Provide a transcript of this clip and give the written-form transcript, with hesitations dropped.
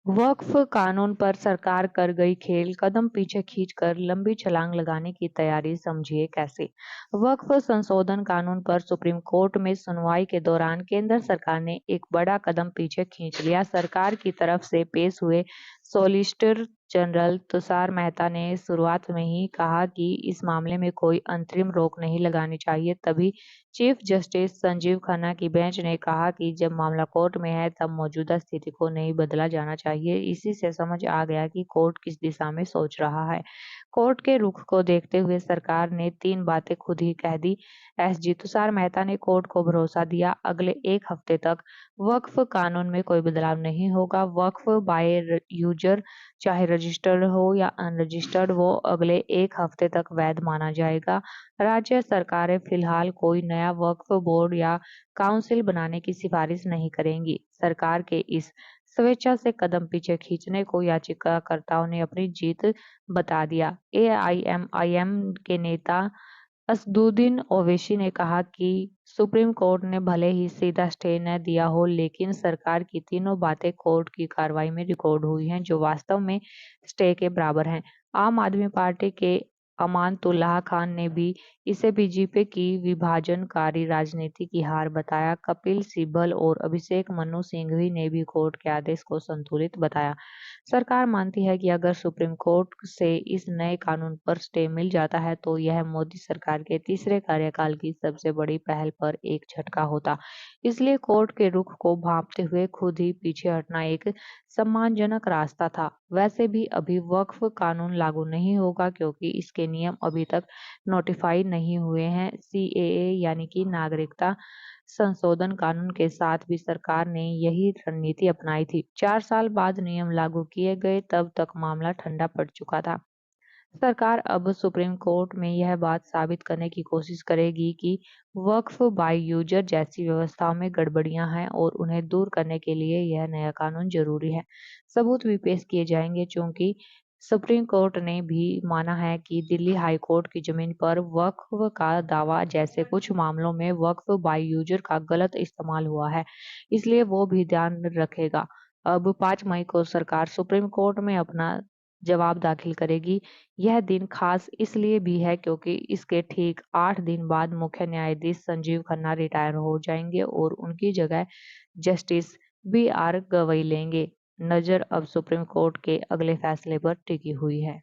वक्फ कानून पर सरकार कर गई खेल, कदम पीछे खींचकर लंबी छलांग लगाने की तैयारी, समझिए कैसे। वक्फ संशोधन कानून पर सुप्रीम कोर्ट में सुनवाई के दौरान केंद्र सरकार ने एक बड़ा कदम पीछे खींच लिया। सरकार की तरफ से पेश हुए सॉलिसिटर जनरल तुषार मेहता ने शुरुआत में ही कहा कि इस मामले में कोई अंतरिम रोक नहीं लगानी चाहिए। तभी चीफ जस्टिस संजीव खन्ना की बेंच ने कहा कि जब मामला कोर्ट में है तब मौजूदा स्थिति को नहीं बदला जाना चाहिए। इसी से समझ आ गया कि कोर्ट किस दिशा में सोच रहा है। कोर्ट के रुख को देखते हुए सरकार ने 3 बातें खुद ही कह दी। एसजी तुषार मेहता ने कोर्ट को भरोसा दिया, अगले 1 हफ्ते तक वक्फ कानून में कोई बदलाव नहीं होगा। वक्फ बाय यूजर चाहे रजिस्टर्ड हो या अनरजिस्टर्ड, वो अगले 1 हफ्ते तक वैध माना जाएगा। राज्य सरकारें फिलहाल कोई नया वक्फ बोर्ड या काउंसिल बनाने की सिफारिश नहीं करेंगी। सरकार के इस स्वेच्छा से कदम पीछे खींचने को याचिकाकर्ताओं ने अपनी जीत बता दिया। एआईएमआईएम के नेता असदुद्दीन ओवैसी ने कहा कि सुप्रीम कोर्ट ने भले ही सीधा स्टे न दिया हो, लेकिन सरकार की तीनों बातें कोर्ट की कार्रवाई में रिकॉर्ड हुई हैं, जो वास्तव में स्टे के बराबर हैं। आम आदमी पार्टी के अमानतुल्लाह खान ने भी इसे बीजेपी की विभाजनकारी राजनीति की हार बताया। कपिल सिब्बल और अभिषेक मनु सिंघवी ने भी कोर्ट के आदेश को संतुलित बताया। सरकार मानती है कि अगर सुप्रीम कोर्ट से इस नए कानून पर स्टे मिल जाता है तो यह मोदी सरकार के तीसरे कार्यकाल की सबसे बड़ी पहल पर एक झटका होता। इसलिए कोर्ट के रुख को भांपते हुए खुद ही पीछे हटना एक सम्मानजनक रास्ता था। वैसे भी अभी वक्फ कानून लागू नहीं होगा क्योंकि इसके नियम अभी तक नोटिफाई नहीं हुए हैं। सीएए यानी कि नागरिकता संशोधन कानून के साथ भी सरकार ने यही रणनीति अपनाई थी। 4 साल बाद नियम लागू किए गए, तब तक मामला ठंडा पड़ चुका था। सरकार अब सुप्रीम कोर्ट में यह बात साबित करने की कोशिश करेगी कि वक्फ बाय यूजर जैसी व्यवस्थाओं में गड़बड़ियां हैं और उन्हें दूर करने के लिए यह नया कानून जरूरी है। सबूत भी पेश किए जाएंगे, चूंकि सुप्रीम कोर्ट ने भी माना है कि दिल्ली हाई कोर्ट की जमीन पर वक्फ का दावा जैसे कुछ मामलों में वक्फ बाय यूजर का गलत इस्तेमाल हुआ है, इसलिए वो भी ध्यान रखेगा। अब 5 मई को सरकार सुप्रीम कोर्ट में अपना जवाब दाखिल करेगी। यह दिन खास इसलिए भी है क्योंकि इसके ठीक 8 दिन बाद मुख्य न्यायाधीश संजीव खन्ना रिटायर हो जाएंगे और उनकी जगह जस्टिस बी आर गवई लेंगे। नजर अब सुप्रीम कोर्ट के अगले फैसले पर टिकी हुई है।